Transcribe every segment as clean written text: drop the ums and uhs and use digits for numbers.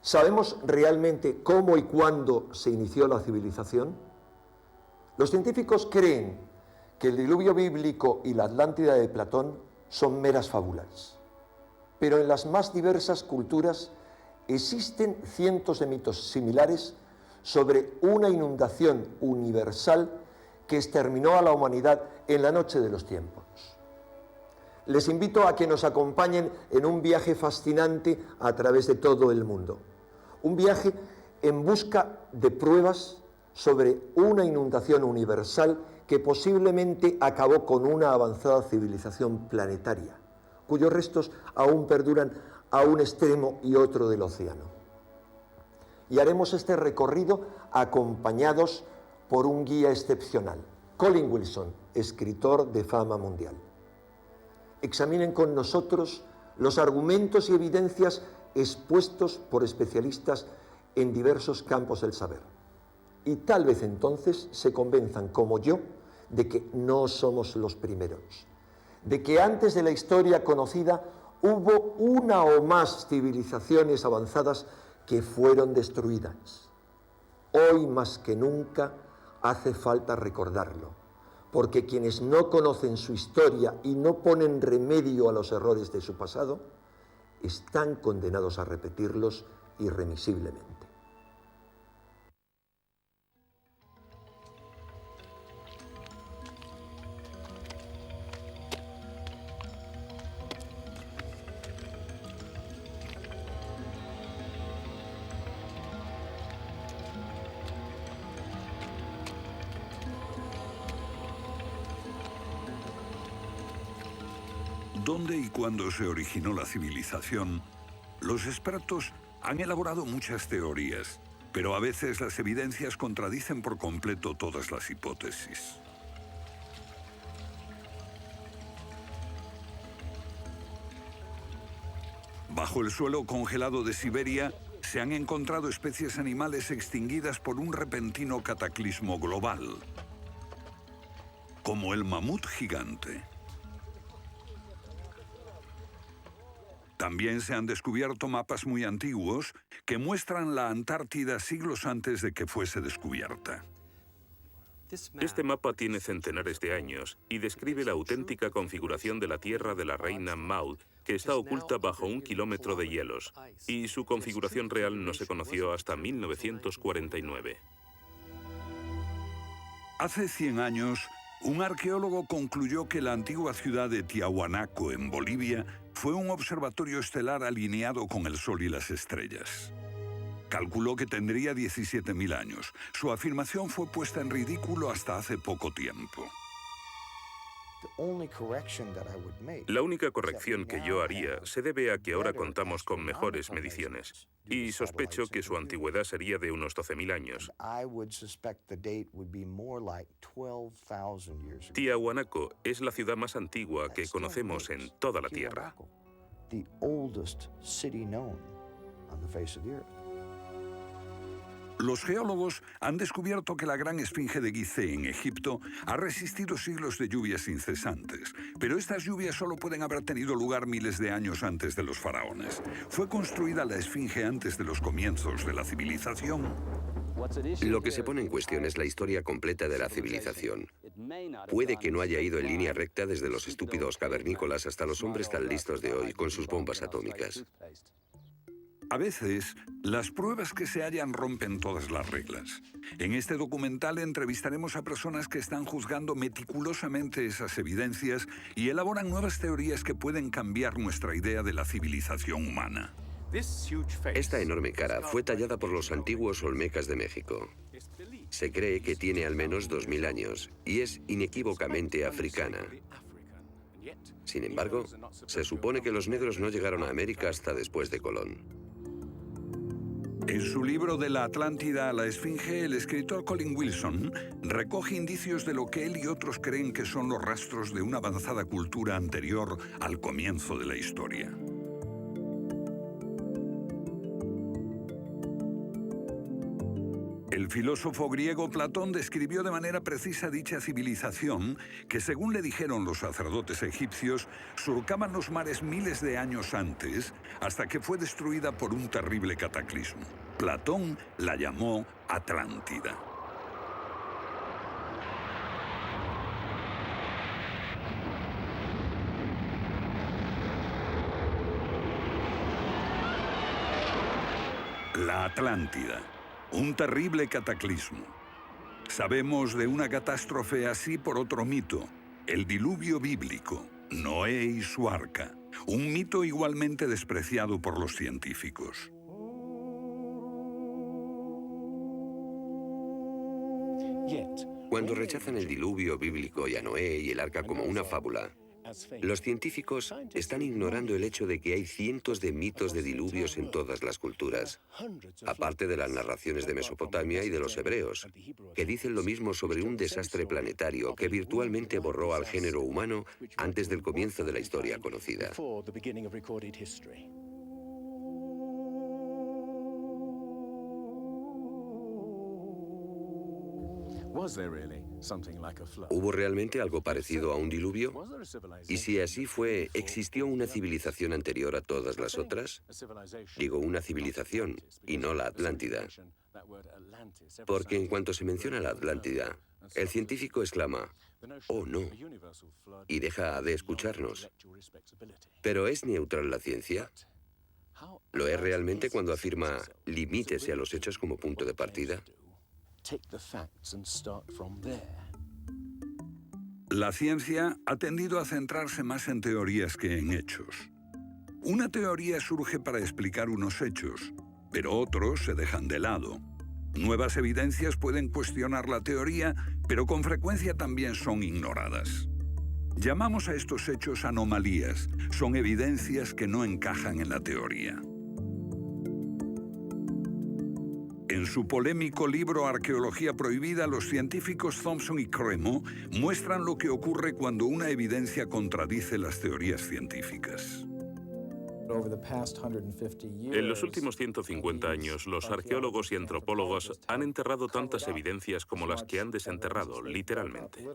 ¿Sabemos realmente cómo y cuándo se inició la civilización? Los científicos creen que el diluvio bíblico y la Atlántida de Platón son meras fábulas. Pero en las más diversas culturas existen cientos de mitos similares sobre una inundación universal que exterminó a la humanidad en la noche de los tiempos. Les invito a que nos acompañen en un viaje fascinante a través de todo el mundo. Un viaje en busca de pruebas sobre una inundación universal que posiblemente acabó con una avanzada civilización planetaria, cuyos restos aún perduran a un extremo y otro del océano. Y haremos este recorrido acompañados por un guía excepcional, Colin Wilson, escritor de fama mundial. Examinen con nosotros los argumentos y evidencias expuestos por especialistas en diversos campos del saber. Y tal vez entonces se convenzan, como yo, de que no somos los primeros, de que antes de la historia conocida hubo una o más civilizaciones avanzadas que fueron destruidas. Hoy más que nunca hace falta recordarlo, porque quienes no conocen su historia y no ponen remedio a los errores de su pasado, están condenados a repetirlos irremisiblemente. ¿Dónde y cuándo se originó la civilización? Los expertos han elaborado muchas teorías, pero a veces las evidencias contradicen por completo todas las hipótesis. Bajo el suelo congelado de Siberia se han encontrado especies animales extinguidas por un repentino cataclismo global, como el mamut gigante. También se han descubierto mapas muy antiguos que muestran la Antártida siglos antes de que fuese descubierta. Este mapa tiene centenares de años y describe la auténtica configuración de la Tierra de la reina Maud, que está oculta bajo 1 kilómetro de hielos, y su configuración real no se conoció hasta 1949. Hace 100 años, un arqueólogo concluyó que la antigua ciudad de Tiahuanaco, en Bolivia, fue un observatorio estelar alineado con el Sol y las estrellas. Calculó que tendría 17.000 años. Su afirmación fue puesta en ridículo hasta hace poco tiempo. La única corrección que yo haría se debe a que ahora contamos con mejores mediciones, y sospecho que su antigüedad sería de unos 12.000 años. Tiahuanaco es la ciudad más antigua que conocemos en toda la Tierra. Los geólogos han descubierto que la gran esfinge de Gizeh en Egipto ha resistido siglos de lluvias incesantes, pero estas lluvias solo pueden haber tenido lugar miles de años antes de los faraones. ¿Fue construida la esfinge antes de los comienzos de la civilización? Lo que se pone en cuestión es la historia completa de la civilización. Puede que no haya ido en línea recta desde los estúpidos cavernícolas hasta los hombres tan listos de hoy con sus bombas atómicas. A veces, las pruebas que se hallan rompen todas las reglas. En este documental entrevistaremos a personas que están juzgando meticulosamente esas evidencias y elaboran nuevas teorías que pueden cambiar nuestra idea de la civilización humana. Esta enorme cara fue tallada por los antiguos olmecas de México. Se cree que tiene al menos 2.000 años y es inequívocamente africana. Sin embargo, se supone que los negros no llegaron a América hasta después de Colón. En su libro De la Atlántida a la Esfinge, el escritor Colin Wilson recoge indicios de lo que él y otros creen que son los rastros de una avanzada cultura anterior al comienzo de la historia. El El filósofo griego Platón describió de manera precisa dicha civilización que, según le dijeron los sacerdotes egipcios, surcaban los mares miles de años antes, hasta que fue destruida por un terrible cataclismo. Platón la llamó Atlántida. La Atlántida, un terrible cataclismo. Sabemos de una catástrofe así por otro mito, el diluvio bíblico, Noé y su arca, un mito igualmente despreciado por los científicos. Cuando rechazan el diluvio bíblico y a Noé y el arca como una fábula, los científicos están ignorando el hecho de que hay cientos de mitos de diluvios en todas las culturas, aparte de las narraciones de Mesopotamia y de los hebreos, que dicen lo mismo sobre un desastre planetario que virtualmente borró al género humano antes del comienzo de la historia conocida. ¿Hubo realmente algo parecido a un diluvio? Y si así fue, ¿existió una civilización anterior a todas las otras? Digo una civilización, y no la Atlántida. Porque en cuanto se menciona la Atlántida, el científico exclama, «Oh, no», y deja de escucharnos. ¿Pero es neutral la ciencia? ¿Lo es realmente cuando afirma «limítese a los hechos como punto de partida»? La ciencia ha tendido a centrarse más en teorías que en hechos. Una teoría surge para explicar unos hechos, pero otros se dejan de lado. Nuevas evidencias pueden cuestionar la teoría, pero con frecuencia también son ignoradas. Llamamos a estos hechos anomalías, son evidencias que no encajan en la teoría. En su polémico libro Arqueología prohibida, los científicos Thompson y Cremo muestran lo que ocurre cuando una evidencia contradice las teorías científicas. En los últimos 150 años, los arqueólogos y antropólogos han enterrado tantas evidencias como las que han desenterrado, literalmente.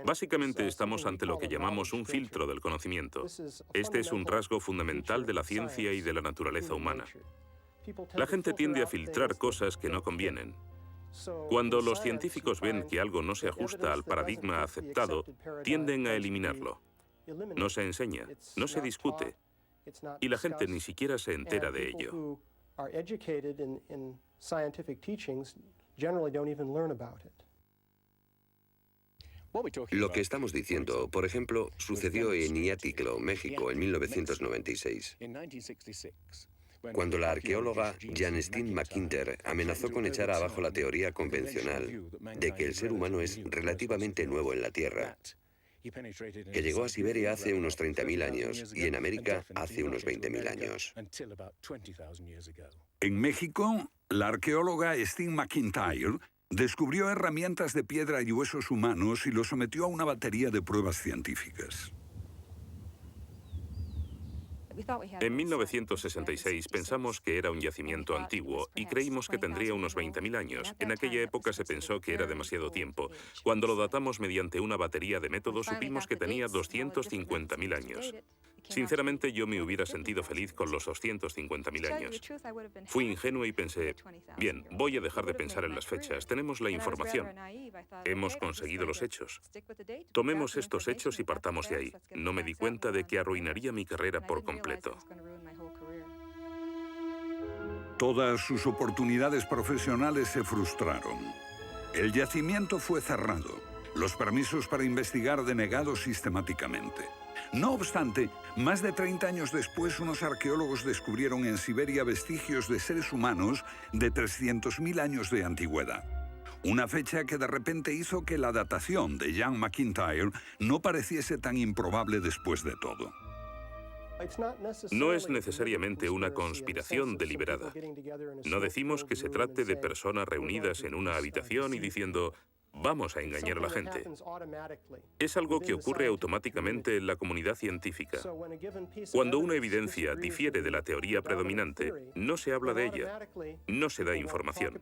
Básicamente estamos ante lo que llamamos un filtro del conocimiento. Este es un rasgo fundamental de la ciencia y de la naturaleza humana. La gente tiende a filtrar cosas que no convienen. Cuando los científicos ven que algo no se ajusta al paradigma aceptado, tienden a eliminarlo. No se enseña, no se discute, y la gente ni siquiera se entera de ello. Lo que estamos diciendo, por ejemplo, sucedió en Iatitlan, México, en 1996. Cuando la arqueóloga Janestine McIntyre amenazó con echar abajo la teoría convencional de que el ser humano es relativamente nuevo en la Tierra, que llegó a Siberia hace unos 30.000 años y en América hace unos 20.000 años. En México, la arqueóloga Stine McIntyre descubrió herramientas de piedra y huesos humanos y los sometió a una batería de pruebas científicas. En 1966 pensamos que era un yacimiento antiguo y creímos que tendría unos 20.000 años. En aquella época se pensó que era demasiado tiempo. Cuando lo datamos mediante una batería de métodos, supimos que tenía 250.000 años. Sinceramente, yo me hubiera sentido feliz con los 250.000 años. Fui ingenuo y pensé, bien, voy a dejar de pensar en las fechas. Tenemos la información. Hemos conseguido los hechos. Tomemos estos hechos y partamos de ahí. No me di cuenta de que arruinaría mi carrera por completo. Todas sus oportunidades profesionales se frustraron. El yacimiento fue cerrado. Los permisos para investigar denegados sistemáticamente. No obstante, más de 30 años después, unos arqueólogos descubrieron en Siberia vestigios de seres humanos de 300.000 años de antigüedad. Una fecha que de repente hizo que la datación de Jan McIntyre no pareciese tan improbable después de todo. No es necesariamente una conspiración deliberada. No decimos que se trate de personas reunidas en una habitación y diciendo, vamos a engañar a la gente. Es algo que ocurre automáticamente en la comunidad científica. Cuando una evidencia difiere de la teoría predominante, no se habla de ella, no se da información.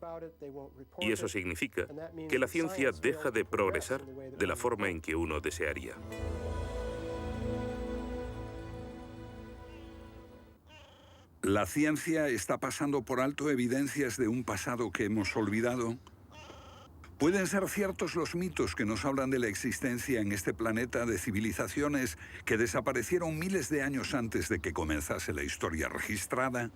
Y eso significa que la ciencia deja de progresar de la forma en que uno desearía. ¿La ciencia está pasando por alto evidencias de un pasado que hemos olvidado? ¿Pueden ser ciertos los mitos que nos hablan de la existencia en este planeta de civilizaciones que desaparecieron miles de años antes de que comenzase la historia registrada?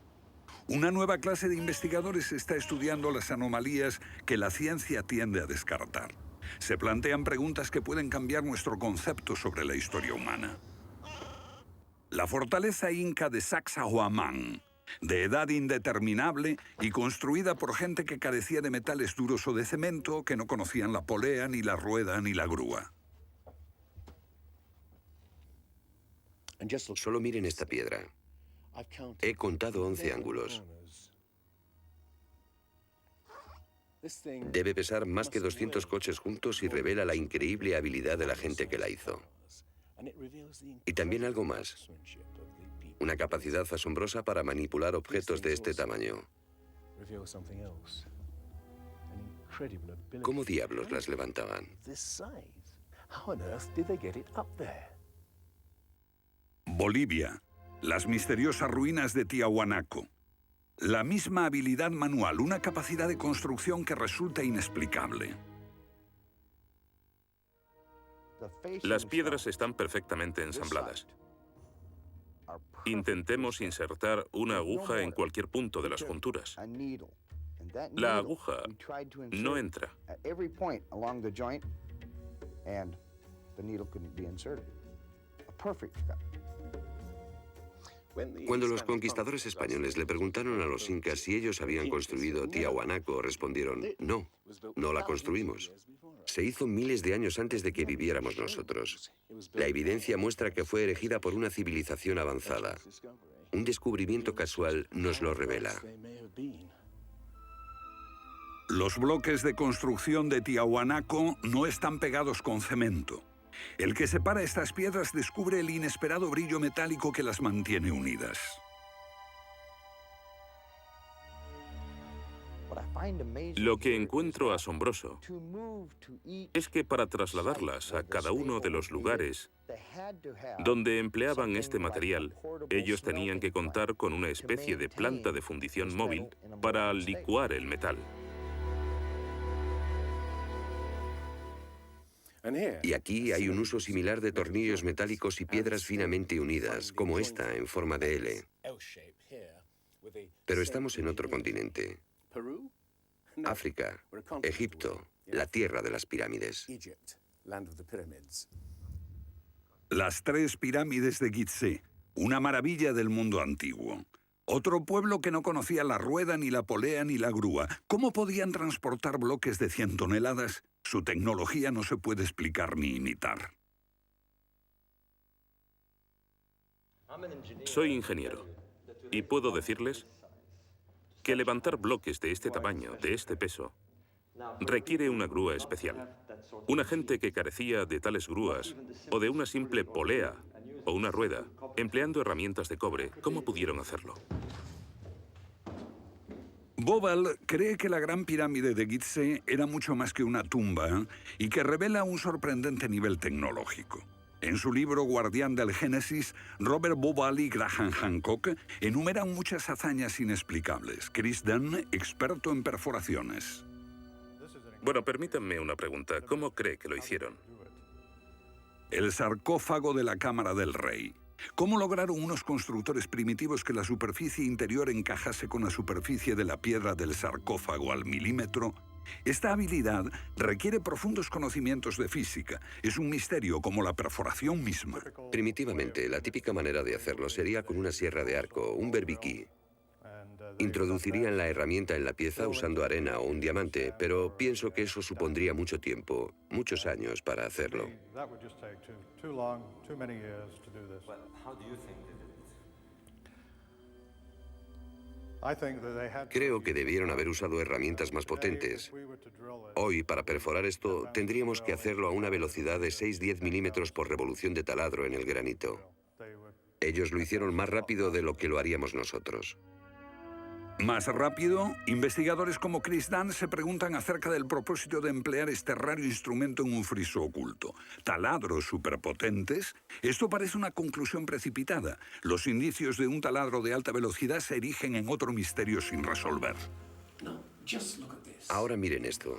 Una nueva clase de investigadores está estudiando las anomalías que la ciencia tiende a descartar. Se plantean preguntas que pueden cambiar nuestro concepto sobre la historia humana. La fortaleza inca de Sacsayhuamán, de edad indeterminable y construida por gente que carecía de metales duros o de cemento, que no conocían la polea, ni la rueda, ni la grúa. Solo miren esta piedra. He contado 11 ángulos. Debe pesar más que 200 coches juntos y revela la increíble habilidad de la gente que la hizo. Y también algo más. Una capacidad asombrosa para manipular objetos de este tamaño. ¿Cómo diablos las levantaban? Bolivia, las misteriosas ruinas de Tiahuanaco. La misma habilidad manual, una capacidad de construcción que resulta inexplicable. Las piedras están perfectamente ensambladas. Intentemos insertar una aguja en cualquier punto de las junturas. La aguja no entra. Cuando los conquistadores españoles le preguntaron a los incas si ellos habían construido Tiahuanaco, respondieron, no, no la construimos. Se hizo miles de años antes de que viviéramos nosotros. La evidencia muestra que fue erigida por una civilización avanzada. Un descubrimiento casual nos lo revela. Los bloques de construcción de Tiahuanaco no están pegados con cemento. El que separa estas piedras descubre el inesperado brillo metálico que las mantiene unidas. Lo que encuentro asombroso es que para trasladarlas a cada uno de los lugares donde empleaban este material, ellos tenían que contar con una especie de planta de fundición móvil para licuar el metal. Y aquí hay un uso similar de tornillos metálicos y piedras finamente unidas, como esta en forma de L. Pero estamos en otro continente. África, Egipto, la tierra de las pirámides. Las 3 pirámides de Gizeh, una maravilla del mundo antiguo. Otro pueblo que no conocía la rueda, ni la polea, ni la grúa. ¿Cómo podían transportar bloques de 100 toneladas? Su tecnología no se puede explicar ni imitar. Soy ingeniero y puedo decirles que levantar bloques de este tamaño, de este peso, requiere una grúa especial. Una gente que carecía de tales grúas o de una simple polea o una rueda, empleando herramientas de cobre, ¿cómo pudieron hacerlo? Bobal cree que la Gran Pirámide de Gizeh era mucho más que una tumba y que revela un sorprendente nivel tecnológico. En su libro Guardián del Génesis, Robert Bobal y Graham Hancock enumeran muchas hazañas inexplicables. Chris Dunn, experto en perforaciones. Bueno, permítanme una pregunta. ¿Cómo cree que lo hicieron? El sarcófago de la Cámara del Rey. ¿Cómo lograron unos constructores primitivos que la superficie interior encajase con la superficie de la piedra del sarcófago al milímetro? Esta habilidad requiere profundos conocimientos de física. Es un misterio como la perforación misma. Primitivamente, la típica manera de hacerlo sería con una sierra de arco, un berbiquí. Introducirían la herramienta en la pieza usando arena o un diamante, pero pienso que eso supondría mucho tiempo, muchos años para hacerlo. Creo que debieron haber usado herramientas más potentes. Hoy, para perforar esto, tendríamos que hacerlo a una velocidad de 6-10 milímetros por revolución de taladro en el granito. Ellos lo hicieron más rápido de lo que lo haríamos nosotros. Más rápido, investigadores como Chris Dunn se preguntan acerca del propósito de emplear este raro instrumento en un friso oculto. Taladros superpotentes. Esto parece una conclusión precipitada. Los indicios de un taladro de alta velocidad se erigen en otro misterio sin resolver. Ahora miren esto.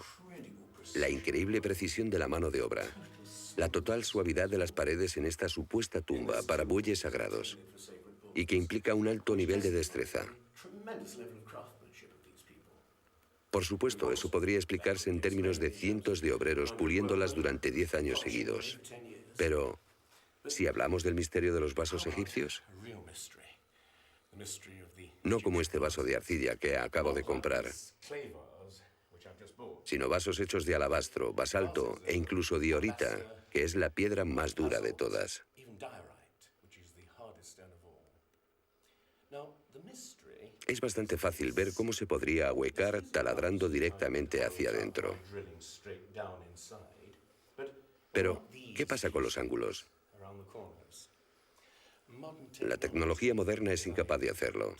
La increíble precisión de la mano de obra. La total suavidad de las paredes en esta supuesta tumba para bueyes sagrados. Y que implica un alto nivel de destreza. Por supuesto, eso podría explicarse en términos de cientos de obreros puliéndolas durante 10 años seguidos. Pero, si hablamos del misterio de los vasos egipcios, no como este vaso de arcilla que acabo de comprar, sino vasos hechos de alabastro, basalto e incluso diorita, que es la piedra más dura de todas. Es bastante fácil ver cómo se podría ahuecar taladrando directamente hacia adentro. Pero, ¿qué pasa con los ángulos? La tecnología moderna es incapaz de hacerlo.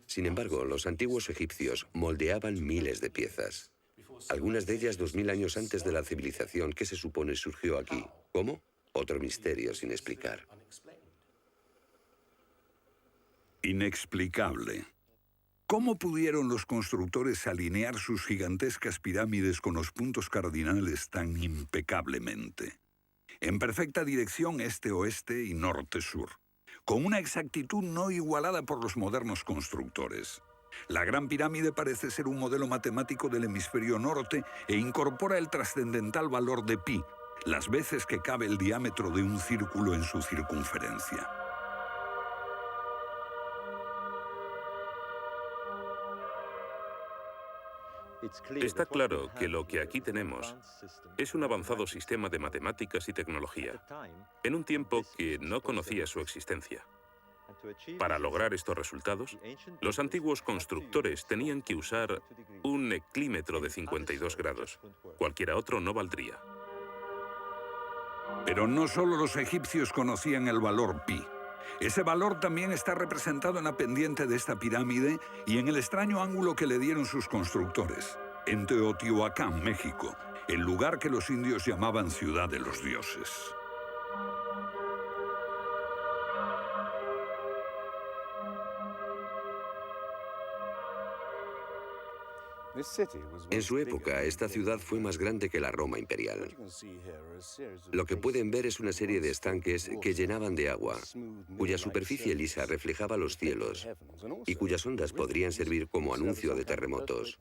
Sin embargo, los antiguos egipcios moldeaban miles de piezas. Algunas de ellas 2000 años antes de la civilización que se supone surgió aquí. ¿Cómo? Otro misterio sin explicar. Inexplicable. ¿Cómo pudieron los constructores alinear sus gigantescas pirámides con los puntos cardinales tan impecablemente? En perfecta dirección este-oeste y norte-sur, con una exactitud no igualada por los modernos constructores. La Gran Pirámide parece ser un modelo matemático del hemisferio norte e incorpora el trascendental valor de pi, las veces que cabe el diámetro de un círculo en su circunferencia. Está claro que lo que aquí tenemos es un avanzado sistema de matemáticas y tecnología, en un tiempo que no conocía su existencia. Para lograr estos resultados, los antiguos constructores tenían que usar un eclímetro de 52 grados. Cualquiera otro no valdría. Pero no solo los egipcios conocían el valor pi. Ese valor también está representado en la pendiente de esta pirámide y en el extraño ángulo que le dieron sus constructores, en Teotihuacán, México, el lugar que los indios llamaban Ciudad de los Dioses. En su época, esta ciudad fue más grande que la Roma imperial. Lo que pueden ver es una serie de estanques que llenaban de agua, cuya superficie lisa reflejaba los cielos y cuyas ondas podrían servir como anuncio de terremotos.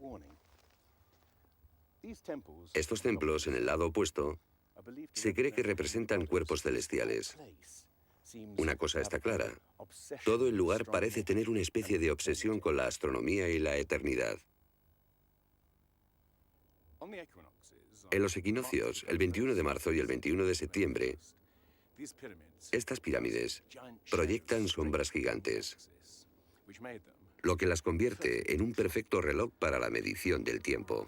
Estos templos, en el lado opuesto, se cree que representan cuerpos celestiales. Una cosa está clara: todo el lugar parece tener una especie de obsesión con la astronomía y la eternidad. En los equinoccios, el 21 de marzo y el 21 de septiembre, estas pirámides proyectan sombras gigantes, lo que las convierte en un perfecto reloj para la medición del tiempo.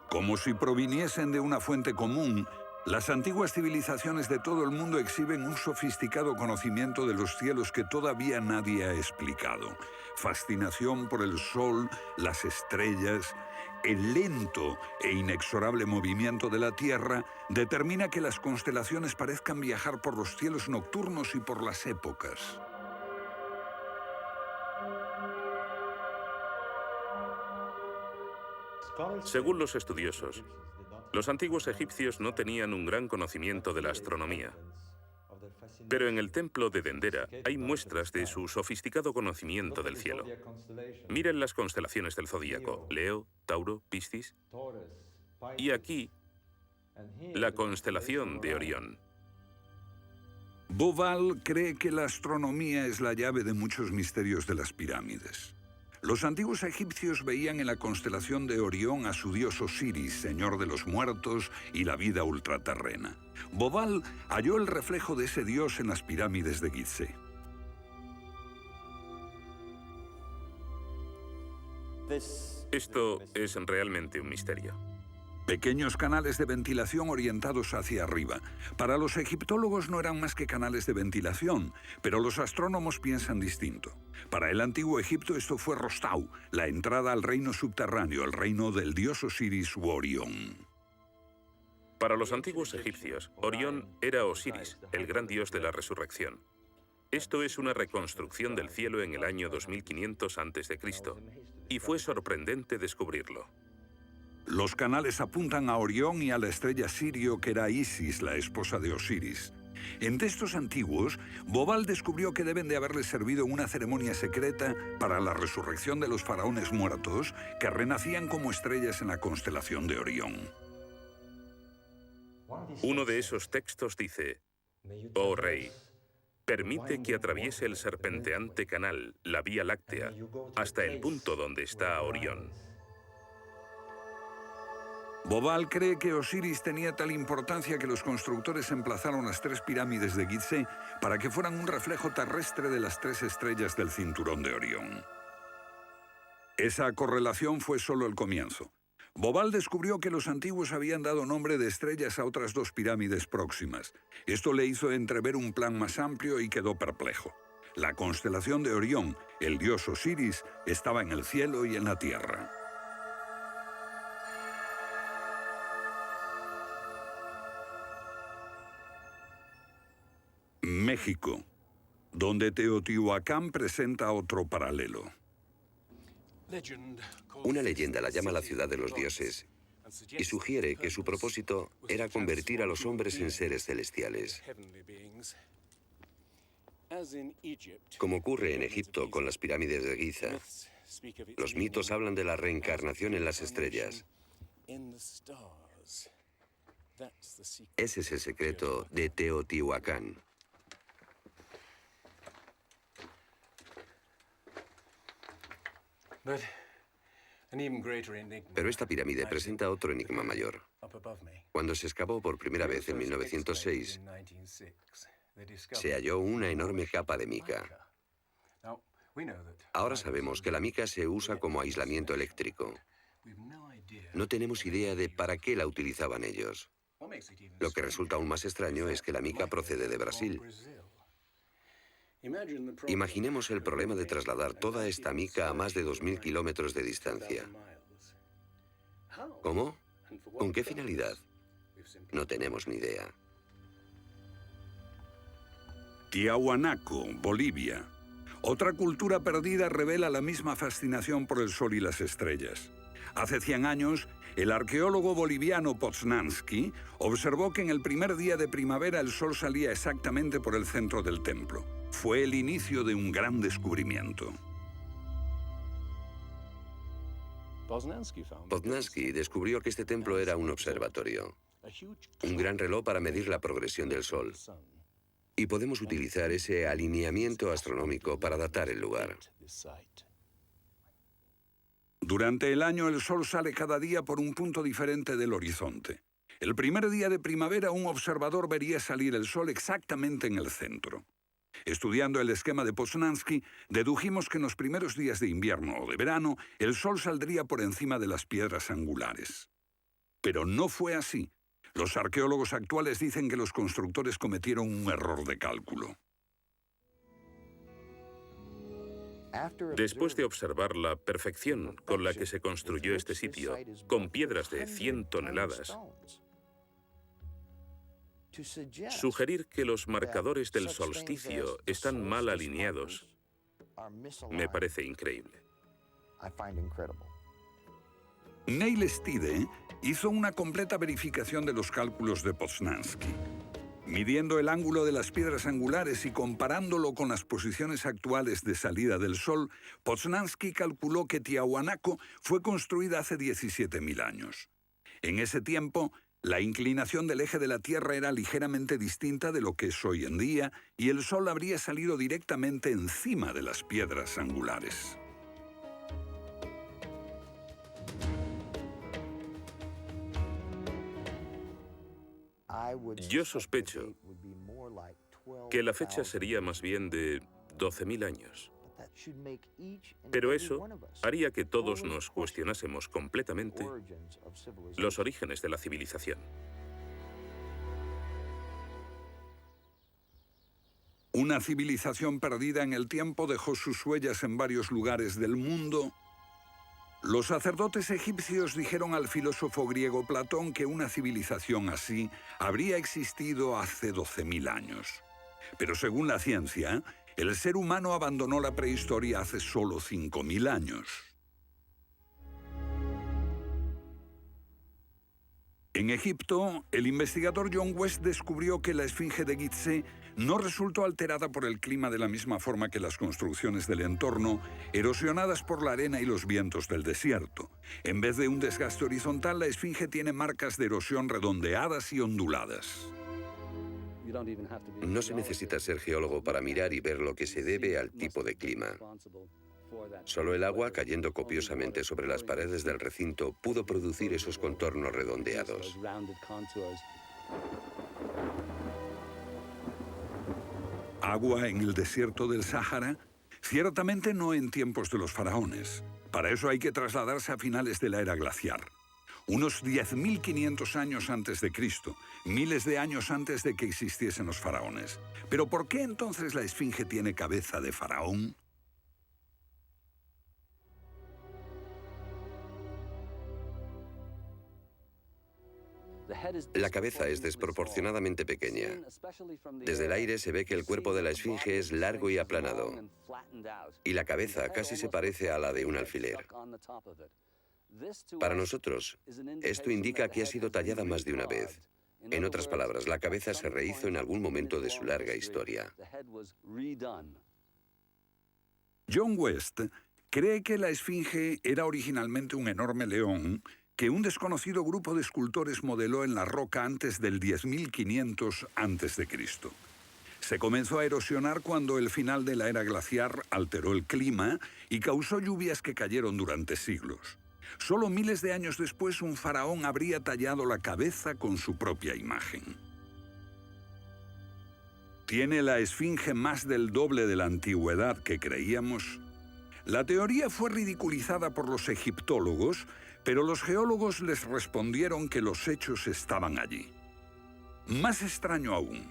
Como si proviniesen de una fuente común, las antiguas civilizaciones de todo el mundo exhiben un sofisticado conocimiento de los cielos que todavía nadie ha explicado. Fascinación por el sol, las estrellas. El lento e inexorable movimiento de la Tierra determina que las constelaciones parezcan viajar por los cielos nocturnos y por las épocas. Según los estudiosos, los antiguos egipcios no tenían un gran conocimiento de la astronomía. Pero en el templo de Dendera hay muestras de su sofisticado conocimiento del cielo. Miren las constelaciones del zodíaco: Leo, Tauro, Piscis. Y aquí, la constelación de Orión. Bauval cree que la astronomía es la llave de muchos misterios de las pirámides. Los antiguos egipcios veían en la constelación de Orión a su dios Osiris, señor de los muertos y la vida ultraterrena. Bauval halló el reflejo de ese dios en las pirámides de Gizeh. Esto es realmente un misterio. Pequeños canales de ventilación orientados hacia arriba. Para los egiptólogos no eran más que canales de ventilación, pero los astrónomos piensan distinto. Para el antiguo Egipto esto fue Rostau, la entrada al reino subterráneo, el reino del dios Osiris u Orión. Para los antiguos egipcios, Orión era Osiris, el gran dios de la resurrección. Esto es una reconstrucción del cielo en el año 2500 a.C., y fue sorprendente descubrirlo. Los canales apuntan a Orión y a la estrella Sirio, que era Isis, la esposa de Osiris. En textos antiguos, Bobal descubrió que deben de haberle servido en una ceremonia secreta para la resurrección de los faraones muertos, que renacían como estrellas en la constelación de Orión. Uno de esos textos dice: «Oh rey, permite que atraviese el serpenteante canal, la Vía Láctea, hasta el punto donde está Orión». Bobal cree que Osiris tenía tal importancia que los constructores emplazaron las 3 pirámides de Gizeh para que fueran un reflejo terrestre de las 3 estrellas del cinturón de Orión. Esa correlación fue solo el comienzo. Bobal descubrió que los antiguos habían dado nombre de estrellas a otras 2 pirámides próximas. Esto le hizo entrever un plan más amplio y quedó perplejo. La constelación de Orión, el dios Osiris, estaba en el cielo y en la tierra. México, donde Teotihuacán presenta otro paralelo. Una leyenda la llama la ciudad de los dioses y sugiere que su propósito era convertir a los hombres en seres celestiales. Como ocurre en Egipto con las pirámides de Giza, los mitos hablan de la reencarnación en las estrellas. Ese es el secreto de Teotihuacán. Pero esta pirámide presenta otro enigma mayor. Cuando se excavó por primera vez en 1906, se halló una enorme capa de mica. Ahora sabemos que la mica se usa como aislamiento eléctrico. No tenemos idea de para qué la utilizaban ellos. Lo que resulta aún más extraño es que la mica procede de Brasil. Imaginemos el problema de trasladar toda esta mica a más de 2.000 kilómetros de distancia. ¿Cómo? ¿Con qué finalidad? No tenemos ni idea. Tiahuanaco, Bolivia. Otra cultura perdida revela la misma fascinación por el sol y las estrellas. Hace 100 años, el arqueólogo boliviano Poznański observó que en el primer día de primavera el sol salía exactamente por el centro del templo. Fue el inicio de un gran descubrimiento. Poznański descubrió que este templo era un observatorio, un gran reloj para medir la progresión del sol. Y podemos utilizar ese alineamiento astronómico para datar el lugar. Durante el año el sol sale cada día por un punto diferente del horizonte. El primer día de primavera un observador vería salir el sol exactamente en el centro. Estudiando el esquema de Poznański, dedujimos que en los primeros días de invierno o de verano, el sol saldría por encima de las piedras angulares. Pero no fue así. Los arqueólogos actuales dicen que los constructores cometieron un error de cálculo. Después de observar la perfección con la que se construyó este sitio, con piedras de 100 toneladas, sugerir que los marcadores del solsticio están mal alineados me parece increíble. Neil Stide hizo una completa verificación de los cálculos de Poznański. Midiendo el ángulo de las piedras angulares y comparándolo con las posiciones actuales de salida del Sol, Poznański calculó que Tiahuanaco fue construida hace 17.000 años. En ese tiempo, la inclinación del eje de la Tierra era ligeramente distinta de lo que es hoy en día y el Sol habría salido directamente encima de las piedras angulares. Yo sospecho que la fecha sería más bien de 12.000 años. Pero eso haría que todos nos cuestionásemos completamente los orígenes de la civilización. Una civilización perdida en el tiempo dejó sus huellas en varios lugares del mundo. Los sacerdotes egipcios dijeron al filósofo griego Platón que una civilización así habría existido hace 12.000 años. Pero según la ciencia, el ser humano abandonó la prehistoria hace solo 5.000 años. En Egipto, el investigador John West descubrió que la esfinge de Gizeh no resultó alterada por el clima de la misma forma que las construcciones del entorno, erosionadas por la arena y los vientos del desierto. En vez de un desgaste horizontal, la esfinge tiene marcas de erosión redondeadas y onduladas. No se necesita ser geólogo para mirar y ver lo que se debe al tipo de clima. Solo el agua, cayendo copiosamente sobre las paredes del recinto, pudo producir esos contornos redondeados. ¿Agua en el desierto del Sáhara? Ciertamente no en tiempos de los faraones. Para eso hay que trasladarse a finales de la era glaciar. Unos 10.500 años antes de Cristo, miles de años antes de que existiesen los faraones. ¿Pero por qué entonces la esfinge tiene cabeza de faraón? La cabeza es desproporcionadamente pequeña. Desde el aire se ve que el cuerpo de la esfinge es largo y aplanado, y la cabeza casi se parece a la de un alfiler. Para nosotros, esto indica que ha sido tallada más de una vez. En otras palabras, la cabeza se rehizo en algún momento de su larga historia. John West cree que la esfinge era originalmente un enorme león que un desconocido grupo de escultores modeló en la roca antes del 10.500 a.C. Se comenzó a erosionar cuando el final de la era glaciar alteró el clima y causó lluvias que cayeron durante siglos. Solo miles de años después, un faraón habría tallado la cabeza con su propia imagen. ¿Tiene la esfinge más del doble de la antigüedad que creíamos? La teoría fue ridiculizada por los egiptólogos, pero los geólogos les respondieron que los hechos estaban allí. Más extraño aún,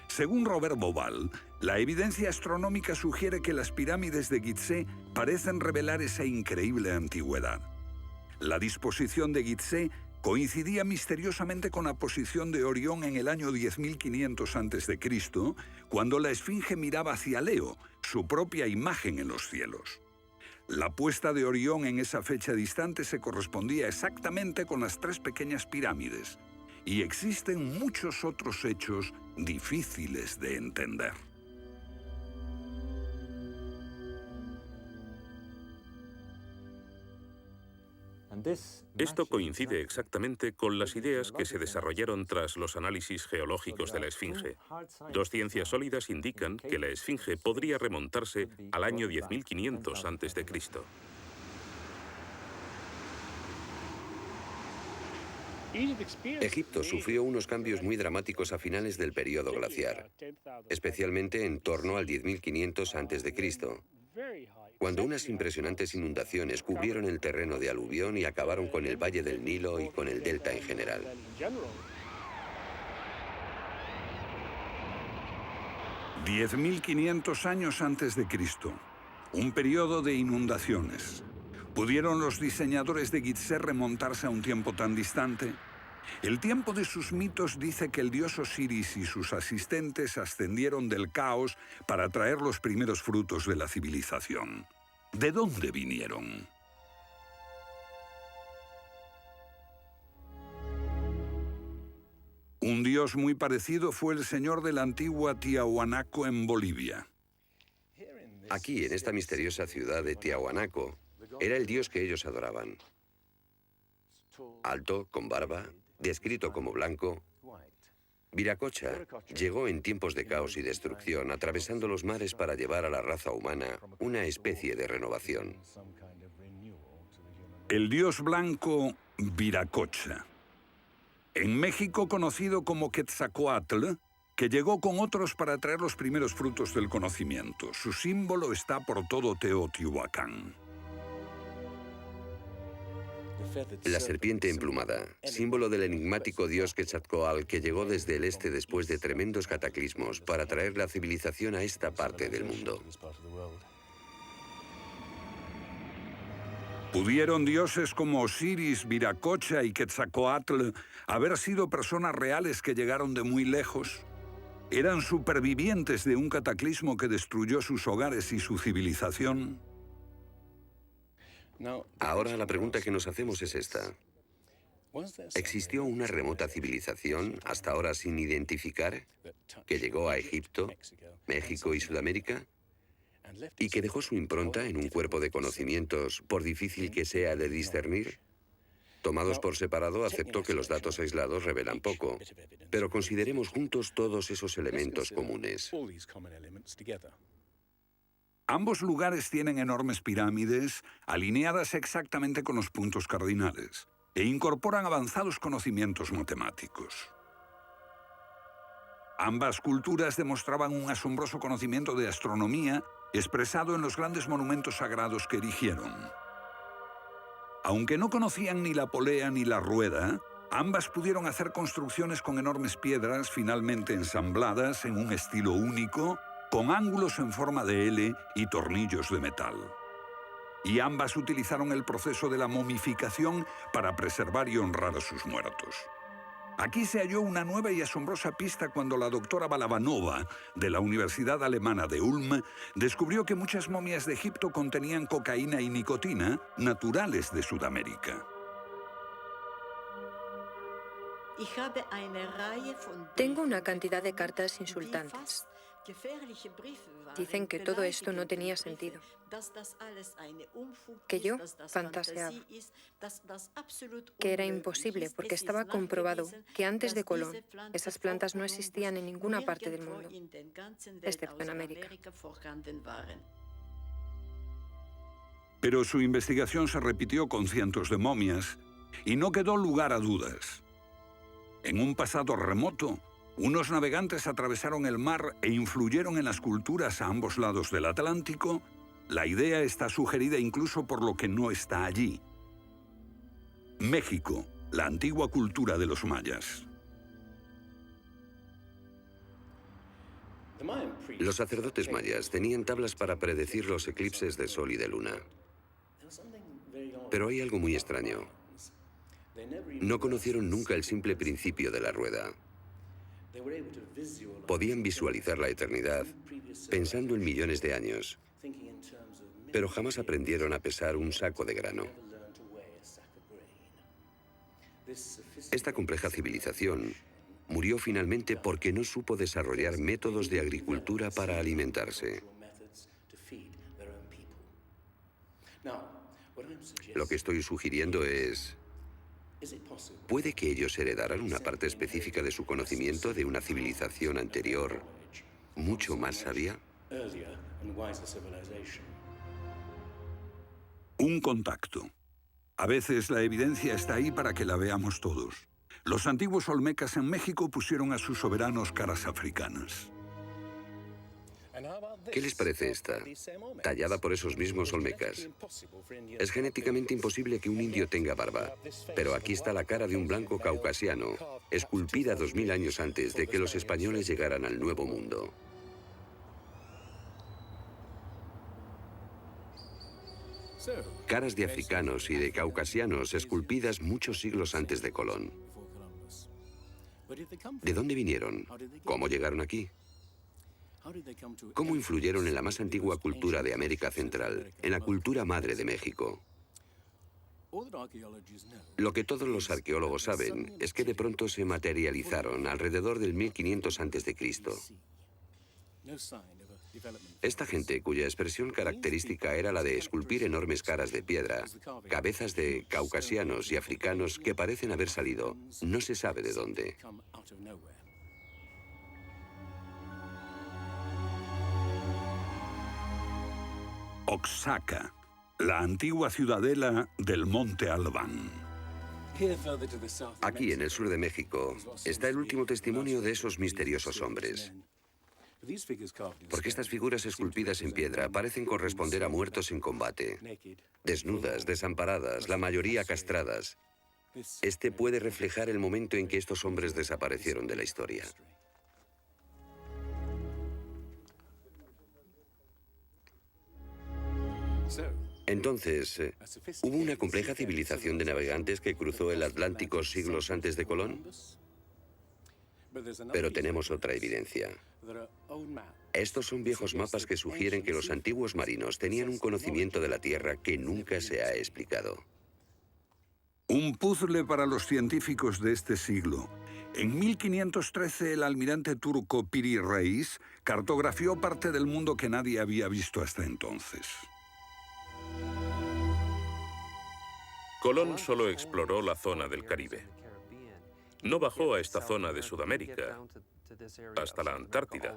según Robert Bauval, la evidencia astronómica sugiere que las pirámides de Gizeh parecen revelar esa increíble antigüedad. La disposición de Gizeh coincidía misteriosamente con la posición de Orión en el año 10.500 a.C., cuando la esfinge miraba hacia Leo, su propia imagen en los cielos. La puesta de Orión en esa fecha distante se correspondía exactamente con las tres pequeñas pirámides, y existen muchos otros hechos difíciles de entender. Esto coincide exactamente con las ideas que se desarrollaron tras los análisis geológicos de la esfinge. Dos ciencias sólidas indican que la esfinge podría remontarse al año 10.500 a.C. Egipto sufrió unos cambios muy dramáticos a finales del período glaciar, especialmente en torno al 10.500 a.C., cuando unas impresionantes inundaciones cubrieron el terreno de aluvión y acabaron con el Valle del Nilo y con el delta en general. «10.500 años antes de Cristo, un periodo de inundaciones. ¿Pudieron los diseñadores de Gizeh remontarse a un tiempo tan distante? El tiempo de sus mitos dice que el dios Osiris y sus asistentes ascendieron del caos para traer los primeros frutos de la civilización. ¿De dónde vinieron? Un dios muy parecido fue el señor de la antigua Tiahuanaco en Bolivia. Aquí, en esta misteriosa ciudad de Tiahuanaco, era el dios que ellos adoraban. Alto, con barba, descrito como blanco, Viracocha llegó en tiempos de caos y destrucción, atravesando los mares para llevar a la raza humana una especie de renovación. El dios blanco Viracocha. En México conocido como Quetzalcóatl, que llegó con otros para traer los primeros frutos del conocimiento. Su símbolo está por todo Teotihuacán. La serpiente emplumada, símbolo del enigmático dios Quetzalcóatl que llegó desde el este después de tremendos cataclismos para traer la civilización a esta parte del mundo. ¿Pudieron dioses como Osiris, Viracocha y Quetzalcóatl haber sido personas reales que llegaron de muy lejos? ¿Eran supervivientes de un cataclismo que destruyó sus hogares y su civilización? Ahora la pregunta que nos hacemos es esta. ¿Existió una remota civilización, hasta ahora sin identificar, que llegó a Egipto, México y Sudamérica? ¿Y que dejó su impronta en un cuerpo de conocimientos, por difícil que sea de discernir? Tomados por separado, acepto que los datos aislados revelan poco, pero consideremos juntos todos esos elementos comunes. Ambos lugares tienen enormes pirámides, alineadas exactamente con los puntos cardinales, e incorporan avanzados conocimientos matemáticos. Ambas culturas demostraban un asombroso conocimiento de astronomía expresado en los grandes monumentos sagrados que erigieron. Aunque no conocían ni la polea ni la rueda, ambas pudieron hacer construcciones con enormes piedras finalmente ensambladas en un estilo único, con ángulos en forma de L y tornillos de metal. Y ambas utilizaron el proceso de la momificación para preservar y honrar a sus muertos. Aquí se halló una nueva y asombrosa pista cuando la doctora Balabanova, de la Universidad Alemana de Ulm, descubrió que muchas momias de Egipto contenían cocaína y nicotina, naturales de Sudamérica. Tengo una cantidad de cartas insultantes. Dicen que todo esto no tenía sentido, que yo fantaseaba, que era imposible porque estaba comprobado que antes de Colón esas plantas no existían en ninguna parte del mundo, excepto en América. Pero su investigación se repitió con cientos de momias y no quedó lugar a dudas. En un pasado remoto, unos navegantes atravesaron el mar e influyeron en las culturas a ambos lados del Atlántico. La idea está sugerida incluso por lo que no está allí. México, la antigua cultura de los mayas. Los sacerdotes mayas tenían tablas para predecir los eclipses de sol y de luna. Pero hay algo muy extraño. No conocieron nunca el simple principio de la rueda. Podían visualizar la eternidad pensando en millones de años, pero jamás aprendieron a pesar un saco de grano. Esta compleja civilización murió finalmente porque no supo desarrollar métodos de agricultura para alimentarse. Lo que estoy sugiriendo es: ¿puede que ellos heredaran una parte específica de su conocimiento de una civilización anterior, mucho más sabia? Un contacto. A veces la evidencia está ahí para que la veamos todos. Los antiguos olmecas en México pusieron a sus soberanos caras africanas. ¿Qué les parece esta? Tallada por esos mismos olmecas. Es genéticamente imposible que un indio tenga barba, pero aquí está la cara de un blanco caucasiano, esculpida 2000 años antes de que los españoles llegaran al Nuevo Mundo. Caras de africanos y de caucasianos esculpidas muchos siglos antes de Colón. ¿De dónde vinieron? ¿Cómo llegaron aquí? ¿Cómo influyeron en la más antigua cultura de América Central, en la cultura madre de México? Lo que todos los arqueólogos saben es que de pronto se materializaron alrededor del 1500 a.C. Esta gente, cuya expresión característica era la de esculpir enormes caras de piedra, cabezas de caucasianos y africanos que parecen haber salido, no se sabe de dónde. Oaxaca, la antigua ciudadela del Monte Albán. Aquí, en el sur de México, está el último testimonio de esos misteriosos hombres. Porque estas figuras esculpidas en piedra parecen corresponder a muertos en combate, desnudas, desamparadas, la mayoría castradas. Este puede reflejar el momento en que estos hombres desaparecieron de la historia. Entonces, ¿hubo una compleja civilización de navegantes que cruzó el Atlántico siglos antes de Colón? Pero tenemos otra evidencia. Estos son viejos mapas que sugieren que los antiguos marinos tenían un conocimiento de la Tierra que nunca se ha explicado. Un puzzle para los científicos de este siglo. En 1513, el almirante turco Piri Reis cartografió parte del mundo que nadie había visto hasta entonces. Colón solo exploró la zona del Caribe. No bajó a esta zona de Sudamérica, hasta la Antártida.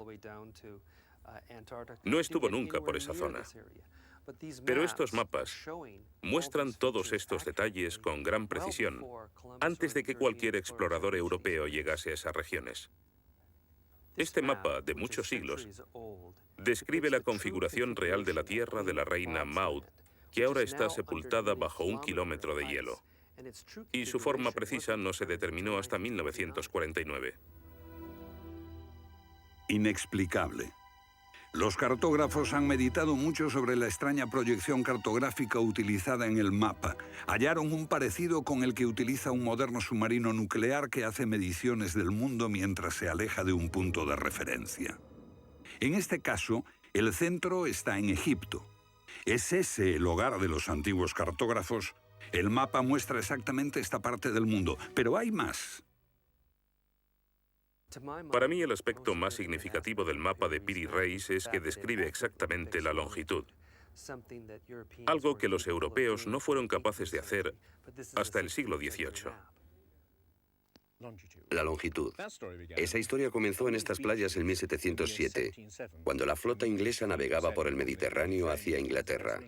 No estuvo nunca por esa zona. Pero estos mapas muestran todos estos detalles con gran precisión, antes de que cualquier explorador europeo llegase a esas regiones. Este mapa, de muchos siglos, describe la configuración real de la Tierra de la reina Maud, que ahora está sepultada bajo 1 kilómetro de hielo. Y su forma precisa no se determinó hasta 1949. Inexplicable. Los cartógrafos han meditado mucho sobre la extraña proyección cartográfica utilizada en el mapa. Hallaron un parecido con el que utiliza un moderno submarino nuclear que hace mediciones del mundo mientras se aleja de un punto de referencia. En este caso, el centro está en Egipto. ¿Es ese el hogar de los antiguos cartógrafos? El mapa muestra exactamente esta parte del mundo, pero hay más. Para mí, el aspecto más significativo del mapa de Piri Reis es que describe exactamente la longitud, algo que los europeos no fueron capaces de hacer hasta el siglo XVIII. La longitud. Esa historia comenzó en estas playas en 1707, cuando la flota inglesa navegaba por el Mediterráneo hacia Inglaterra.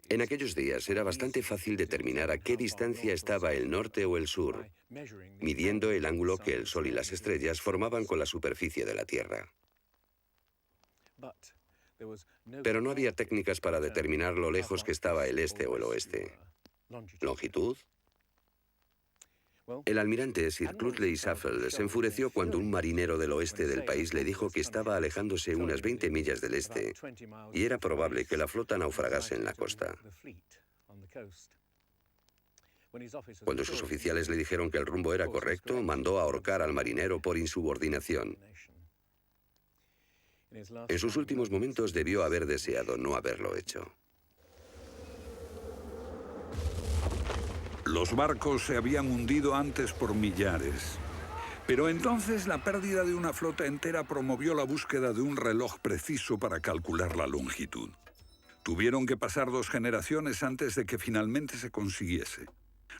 En aquellos días era bastante fácil determinar a qué distancia estaba el norte o el sur, midiendo el ángulo que el Sol y las estrellas formaban con la superficie de la Tierra. Pero no había técnicas para determinar lo lejos que estaba el este o el oeste. ¿Longitud? El almirante Sir Clutley Safel se enfureció cuando un marinero del oeste del país le dijo que estaba alejándose unas 20 millas del este y era probable que la flota naufragase en la costa. Cuando sus oficiales le dijeron que el rumbo era correcto, mandó ahorcar al marinero por insubordinación. En sus últimos momentos debió haber deseado no haberlo hecho. Los barcos se habían hundido antes por millares. Pero entonces la pérdida de una flota entera promovió la búsqueda de un reloj preciso para calcular la longitud. Tuvieron que pasar 2 generaciones antes de que finalmente se consiguiese.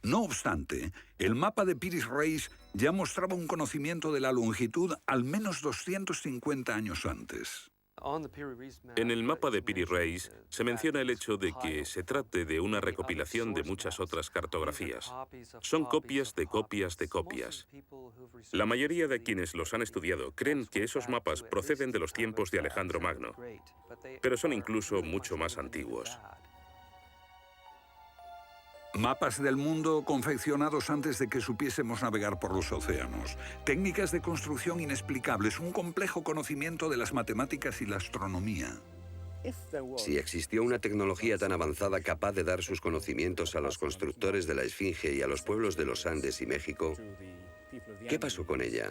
No obstante, el mapa de Piri Reis ya mostraba un conocimiento de la longitud al menos 250 años antes. En el mapa de Piri Reis se menciona el hecho de que se trate de una recopilación de muchas otras cartografías. Son copias de copias de copias. La mayoría de quienes los han estudiado creen que esos mapas proceden de los tiempos de Alejandro Magno, pero son incluso mucho más antiguos. Mapas del mundo confeccionados antes de que supiésemos navegar por los océanos. Técnicas de construcción inexplicables, un complejo conocimiento de las matemáticas y la astronomía. Si existió una tecnología tan avanzada capaz de dar sus conocimientos a los constructores de la Esfinge y a los pueblos de los Andes y México, ¿qué pasó con ella?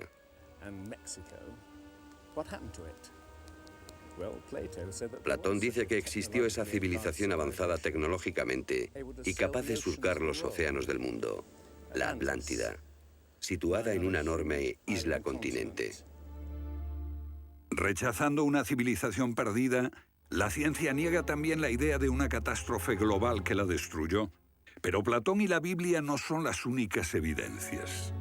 Platón dice que existió esa civilización avanzada tecnológicamente y capaz de surcar los océanos del mundo, la Atlántida, situada en una enorme isla-continente. Rechazando una civilización perdida, la ciencia niega también la idea de una catástrofe global que la destruyó. Pero Platón y la Biblia no son las únicas evidencias.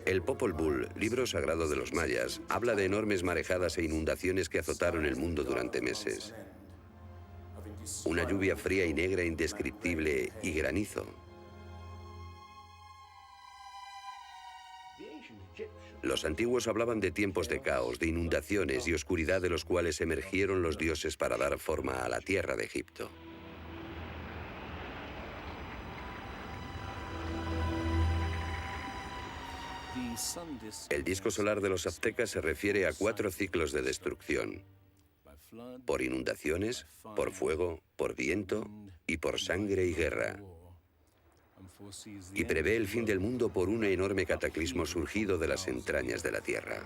El Popol Vuh, libro sagrado de los mayas, habla de enormes marejadas e inundaciones que azotaron el mundo durante meses. una lluvia fría y negra indescriptible y granizo. Los antiguos hablaban de tiempos de caos, de inundaciones y oscuridad de los cuales emergieron los dioses para dar forma a la tierra de Egipto. El disco solar de los aztecas se refiere a 4 ciclos de destrucción: por inundaciones, por fuego, por viento y por sangre y guerra. Y prevé el fin del mundo por un enorme cataclismo surgido de las entrañas de la tierra.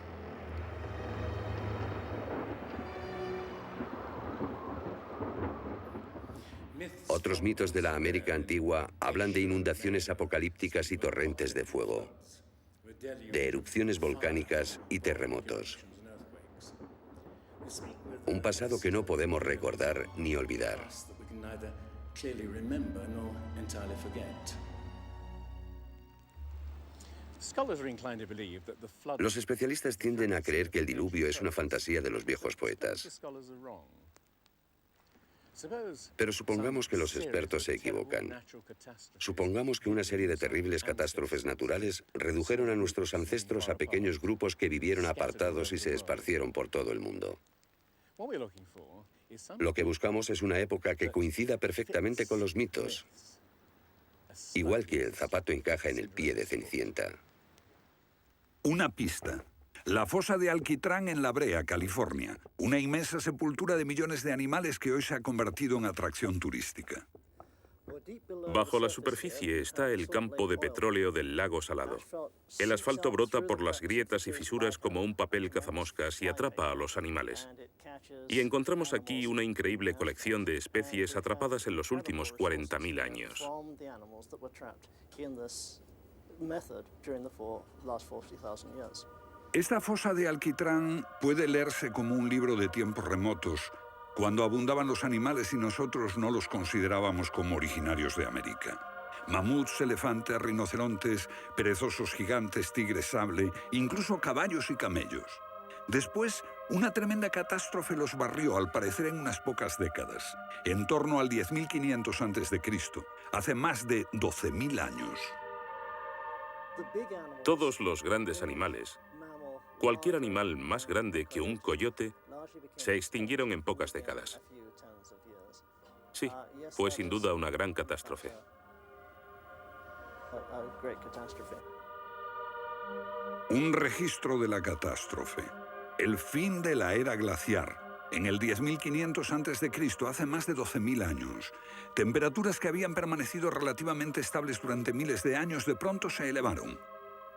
Otros mitos de la América antigua hablan de inundaciones apocalípticas y torrentes de fuego, de erupciones volcánicas y terremotos. Un pasado que no podemos recordar ni olvidar. Los especialistas tienden a creer que el diluvio es una fantasía de los viejos poetas. Pero supongamos que los expertos se equivocan. Supongamos que una serie de terribles catástrofes naturales redujeron a nuestros ancestros a pequeños grupos que vivieron apartados y se esparcieron por todo el mundo. Lo que buscamos es una época que coincida perfectamente con los mitos, igual que el zapato encaja en el pie de Cenicienta. Una pista. La fosa de Alquitrán en La Brea, California. Una inmensa sepultura de millones de animales que hoy se ha convertido en atracción turística. Bajo la superficie está el campo de petróleo del lago Salado. El asfalto brota por las grietas y fisuras como un papel cazamoscas y atrapa a los animales. Y encontramos aquí una increíble colección de especies atrapadas en los últimos 40.000 años. Esta fosa de Alquitrán puede leerse como un libro de tiempos remotos, cuando abundaban los animales y nosotros no los considerábamos como originarios de América. Mamuts, elefantes, rinocerontes, perezosos gigantes, tigres sable, incluso caballos y camellos. Después, una tremenda catástrofe los barrió, al parecer en unas pocas décadas, en torno al 10.500 a.C., hace más de 12.000 años. Todos los grandes animales, cualquier animal más grande que un coyote, se extinguieron en pocas décadas. Sí, fue sin duda una gran catástrofe. Un registro de la catástrofe. El fin de la era glaciar. En el 10.500 a.C., hace más de 12.000 años. Temperaturas que habían permanecido relativamente estables durante miles de años de pronto se elevaron.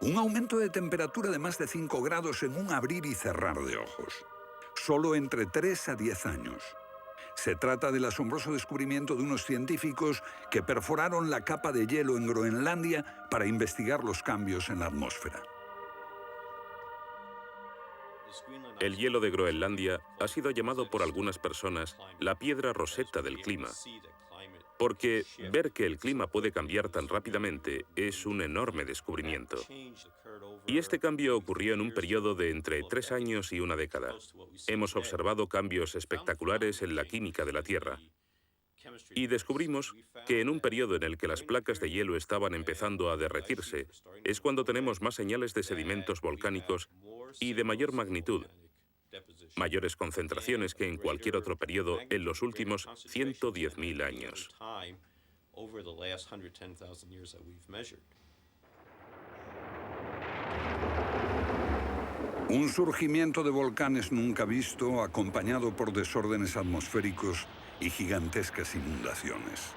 Un aumento de temperatura de más de 5 grados en un abrir y cerrar de ojos. Solo entre 3 a 10 años. Se trata del asombroso descubrimiento de unos científicos que perforaron la capa de hielo en Groenlandia para investigar los cambios en la atmósfera. El hielo de Groenlandia ha sido llamado por algunas personas la piedra roseta del clima, porque ver que el clima puede cambiar tan rápidamente es un enorme descubrimiento. Y este cambio ocurrió en un periodo de entre 3 años y una década. Hemos observado cambios espectaculares en la química de la Tierra. Y descubrimos que en un periodo en el que las placas de hielo estaban empezando a derretirse, es cuando tenemos más señales de sedimentos volcánicos y de mayor magnitud, mayores concentraciones que en cualquier otro periodo en los últimos 110.000 años. Un surgimiento de volcanes nunca visto, acompañado por desórdenes atmosféricos y gigantescas inundaciones.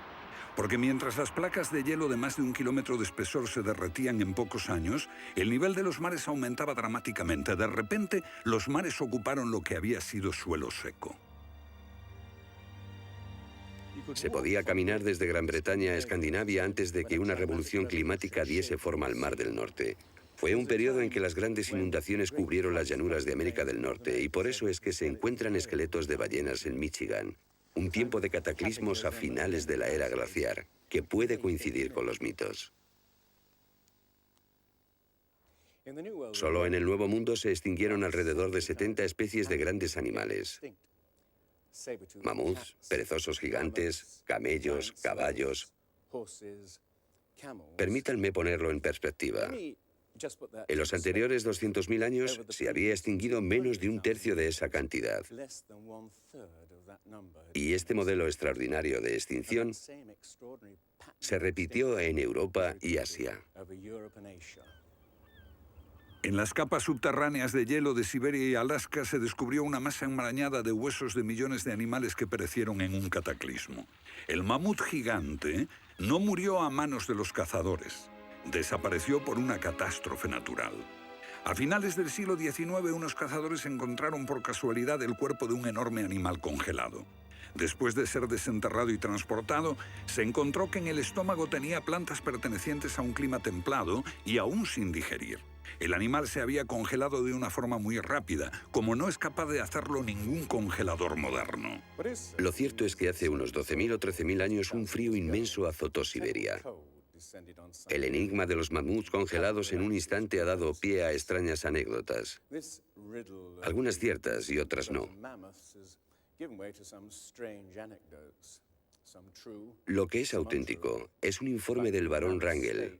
Porque mientras las placas de hielo de más de 1 kilómetro de espesor se derretían en pocos años, el nivel de los mares aumentaba dramáticamente. De repente, los mares ocuparon lo que había sido suelo seco. Se podía caminar desde Gran Bretaña a Escandinavia antes de que una revolución climática diese forma al Mar del Norte. Fue un periodo en que las grandes inundaciones cubrieron las llanuras de América del Norte y por eso es que se encuentran esqueletos de ballenas en Michigan. Un tiempo de cataclismos a finales de la era glaciar, que puede coincidir con los mitos. Solo en el Nuevo Mundo se extinguieron alrededor de 70 especies de grandes animales. Mamuts, perezosos gigantes, camellos, caballos. Permítanme ponerlo en perspectiva. En los anteriores 200.000 años se había extinguido menos de un tercio de esa cantidad. Y este modelo extraordinario de extinción se repitió en Europa y Asia. En las capas subterráneas de hielo de Siberia y Alaska se descubrió una masa enmarañada de huesos de millones de animales que perecieron en un cataclismo. El mamut gigante no murió a manos de los cazadores. Desapareció por una catástrofe natural. A finales del siglo XIX, unos cazadores encontraron por casualidad el cuerpo de un enorme animal congelado. Después de ser desenterrado y transportado, se encontró que en el estómago tenía plantas pertenecientes a un clima templado y aún sin digerir. El animal se había congelado de una forma muy rápida, como no es capaz de hacerlo ningún congelador moderno. Lo cierto es que hace unos 12.000 o 13.000 años un frío inmenso azotó Siberia. El enigma de los mamuts congelados en un instante ha dado pie a extrañas anécdotas. Algunas ciertas y otras no. Lo que es auténtico es un informe del barón Wrangel,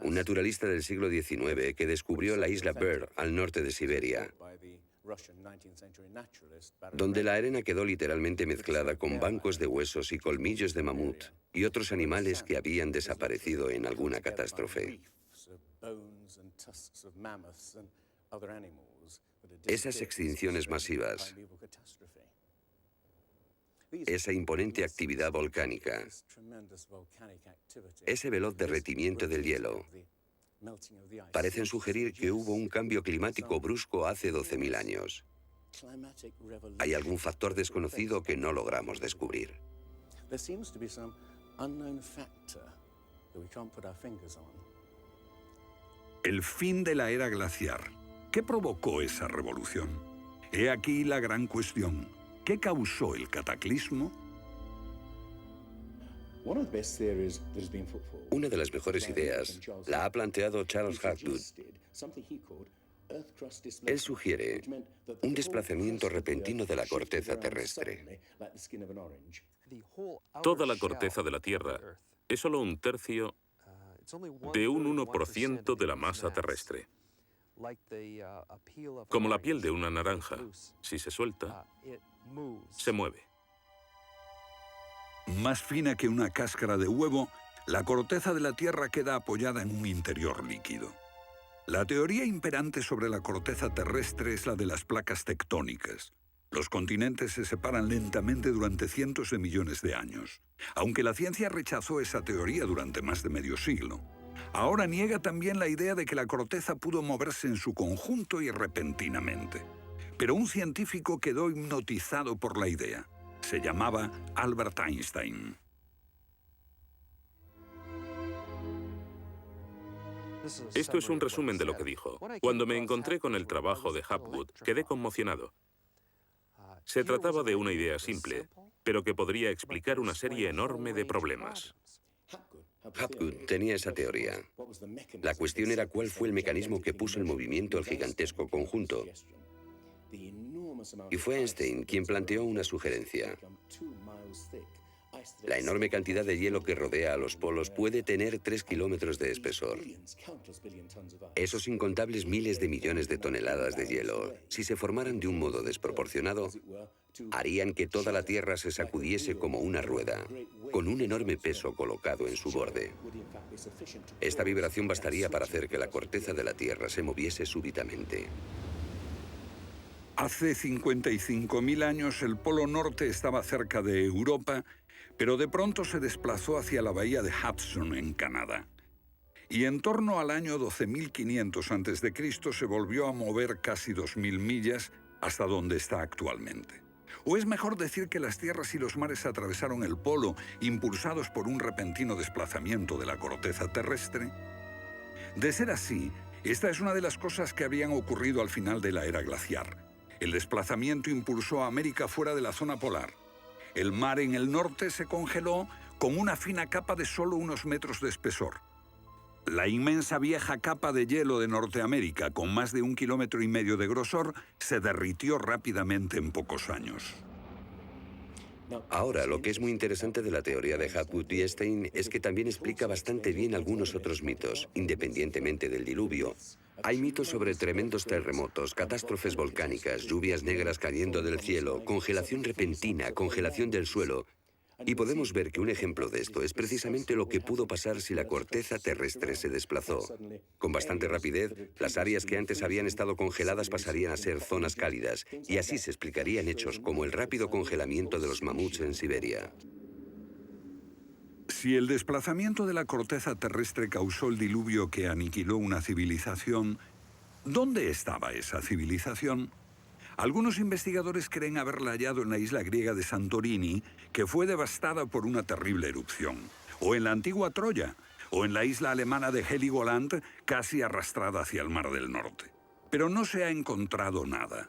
un naturalista del siglo XIX que descubrió la isla Byrd al norte de Siberia, donde la arena quedó literalmente mezclada con bancos de huesos y colmillos de mamut y otros animales que habían desaparecido en alguna catástrofe. Esas extinciones masivas, esa imponente actividad volcánica, ese veloz derretimiento del hielo, parecen sugerir que hubo un cambio climático brusco hace 12.000 años. Hay algún factor desconocido que no logramos descubrir. El fin de la era glaciar. ¿Qué provocó esa revolución? He aquí la gran cuestión. ¿Qué causó el cataclismo? Una de las mejores ideas la ha planteado Charles Hapgood. Él sugiere un desplazamiento repentino de la corteza terrestre. Toda la corteza de la Tierra es solo un tercio de un 1% de la masa terrestre. Como la piel de una naranja, si se suelta, se mueve. Más fina que una cáscara de huevo, la corteza de la Tierra queda apoyada en un interior líquido. La teoría imperante sobre la corteza terrestre es la de las placas tectónicas. Los continentes se separan lentamente durante cientos de millones de años, aunque la ciencia rechazó esa teoría durante más de medio siglo. Ahora niega también la idea de que la corteza pudo moverse en su conjunto y repentinamente. Pero un científico quedó hipnotizado por la idea. Se llamaba Albert Einstein. Esto es un resumen de lo que dijo. Cuando me encontré con el trabajo de Hapgood, quedé conmocionado. Se trataba de una idea simple, pero que podría explicar una serie enorme de problemas. Hapgood tenía esa teoría. La cuestión era cuál fue el mecanismo que puso en movimiento el gigantesco conjunto. Y fue Einstein quien planteó una sugerencia. La enorme cantidad de hielo que rodea a los polos puede tener 3 kilómetros de espesor. Esos incontables miles de millones de toneladas de hielo, si se formaran de un modo desproporcionado, harían que toda la Tierra se sacudiese como una rueda, con un enorme peso colocado en su borde. Esta vibración bastaría para hacer que la corteza de la Tierra se moviese súbitamente. Hace 55.000 años el Polo Norte estaba cerca de Europa, pero de pronto se desplazó hacia la bahía de Hudson, en Canadá. Y en torno al año 12.500 a.C. se volvió a mover casi 2.000 millas hasta donde está actualmente. ¿O es mejor decir que las tierras y los mares atravesaron el polo, impulsados por un repentino desplazamiento de la corteza terrestre? De ser así, esta es una de las cosas que habían ocurrido al final de la era glaciar. El desplazamiento impulsó a América fuera de la zona polar. El mar en el norte se congeló con una fina capa de solo unos metros de espesor. La inmensa vieja capa de hielo de Norteamérica, con más de 1,5 kilómetros de grosor, se derritió rápidamente en pocos años. Ahora, lo que es muy interesante de la teoría de Hapgood y Stein es que también explica bastante bien algunos otros mitos, independientemente del diluvio. Hay mitos sobre tremendos terremotos, catástrofes volcánicas, lluvias negras cayendo del cielo, congelación repentina, congelación del suelo. Y podemos ver que un ejemplo de esto es precisamente lo que pudo pasar si la corteza terrestre se desplazó. Con bastante rapidez, las áreas que antes habían estado congeladas pasarían a ser zonas cálidas, y así se explicarían hechos como el rápido congelamiento de los mamuts en Siberia. Si el desplazamiento de la corteza terrestre causó el diluvio que aniquiló una civilización, ¿dónde estaba esa civilización? Algunos investigadores creen haberla hallado en la isla griega de Santorini, que fue devastada por una terrible erupción, o en la antigua Troya, o en la isla alemana de Heligoland, casi arrastrada hacia el Mar del Norte. Pero no se ha encontrado nada.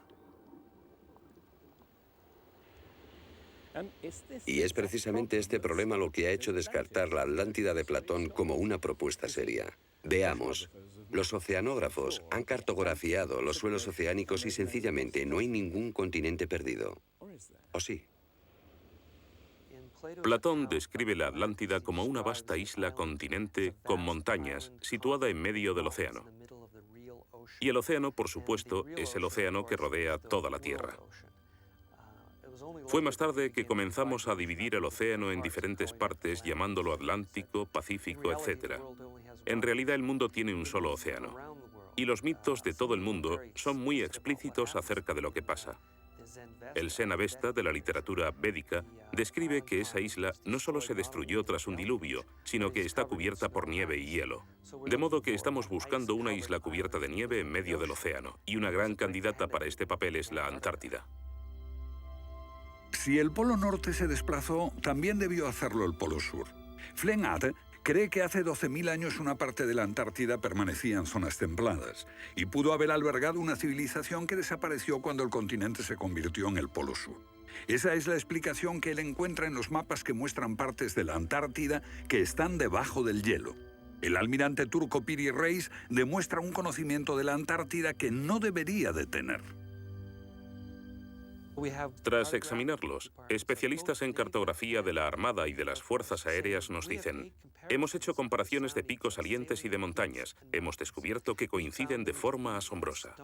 Y es precisamente este problema lo que ha hecho descartar la Atlántida de Platón como una propuesta seria. Veamos. Los oceanógrafos han cartografiado los suelos oceánicos y sencillamente no hay ningún continente perdido. ¿O sí? Platón describe la Atlántida como una vasta isla continente con montañas, situada en medio del océano. Y el océano, por supuesto, es el océano que rodea toda la Tierra. Fue más tarde que comenzamos a dividir el océano en diferentes partes, llamándolo Atlántico, Pacífico, etc. En realidad el mundo tiene un solo océano. Y los mitos de todo el mundo son muy explícitos acerca de lo que pasa. El Sena-Vesta de la literatura védica describe que esa isla no solo se destruyó tras un diluvio, sino que está cubierta por nieve y hielo. De modo que estamos buscando una isla cubierta de nieve en medio del océano, y una gran candidata para este papel es la Antártida. Si el Polo Norte se desplazó, también debió hacerlo el Polo Sur. Flengad cree que hace 12.000 años una parte de la Antártida permanecía en zonas templadas y pudo haber albergado una civilización que desapareció cuando el continente se convirtió en el Polo Sur. Esa es la explicación que él encuentra en los mapas que muestran partes de la Antártida que están debajo del hielo. El almirante turco Piri Reis demuestra un conocimiento de la Antártida que no debería de tener. Tras examinarlos, especialistas en cartografía de la Armada y de las Fuerzas Aéreas nos dicen: hemos hecho comparaciones de picos salientes y de montañas. Hemos descubierto que coinciden de forma asombrosa.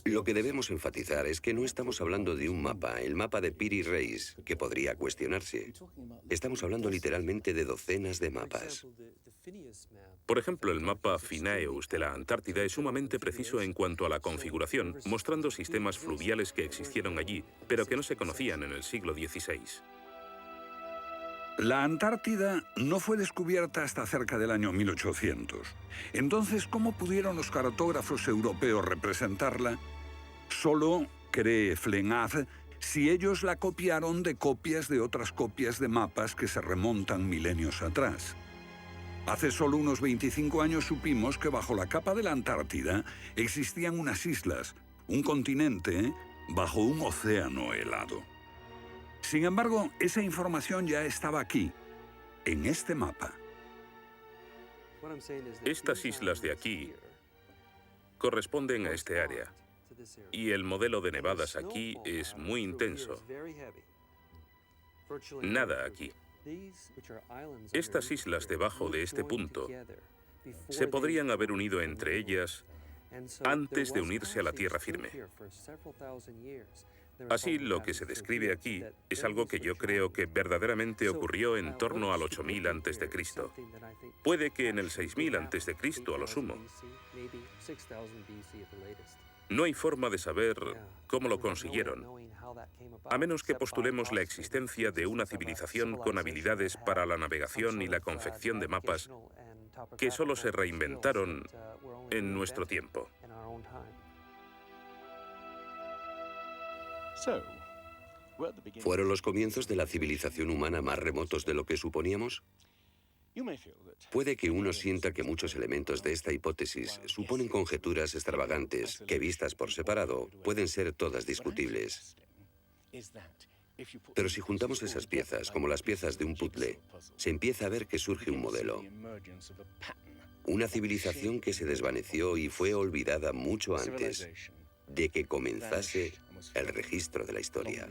Lo que debemos enfatizar es que no estamos hablando de un mapa, el mapa de Piri Reis, que podría cuestionarse. Estamos hablando literalmente de docenas de mapas. Por ejemplo, el mapa Phineus de la Antártida es sumamente preciso en cuanto a la configuración, mostrando sistemas fluviales que existieron allí, pero que no se conocían en el siglo XVI. La Antártida no fue descubierta hasta cerca del año 1800. Entonces, ¿cómo pudieron los cartógrafos europeos representarla? Solo, cree Flengad, si ellos la copiaron de copias de otras copias de mapas que se remontan milenios atrás. Hace solo unos 25 años supimos que bajo la capa de la Antártida existían unas islas, un continente, bajo un océano helado. Sin embargo, esa información ya estaba aquí, en este mapa. Estas islas de aquí corresponden a este área, y el modelo de nevadas aquí es muy intenso. Nada aquí. Estas islas debajo de este punto se podrían haber unido entre ellas antes de unirse a la tierra firme. Así, lo que se describe aquí es algo que yo creo que verdaderamente ocurrió en torno al 8000 a.C. Puede que en el 6000 a.C. a lo sumo. No hay forma de saber cómo lo consiguieron, a menos que postulemos la existencia de una civilización con habilidades para la navegación y la confección de mapas que solo se reinventaron en nuestro tiempo. ¿Fueron los comienzos de la civilización humana más remotos de lo que suponíamos? Puede que uno sienta que muchos elementos de esta hipótesis suponen conjeturas extravagantes que, vistas por separado, pueden ser todas discutibles. Pero si juntamos esas piezas, como las piezas de un puzzle, se empieza a ver que surge un modelo. Una civilización que se desvaneció y fue olvidada mucho antes de que comenzase el registro de la historia.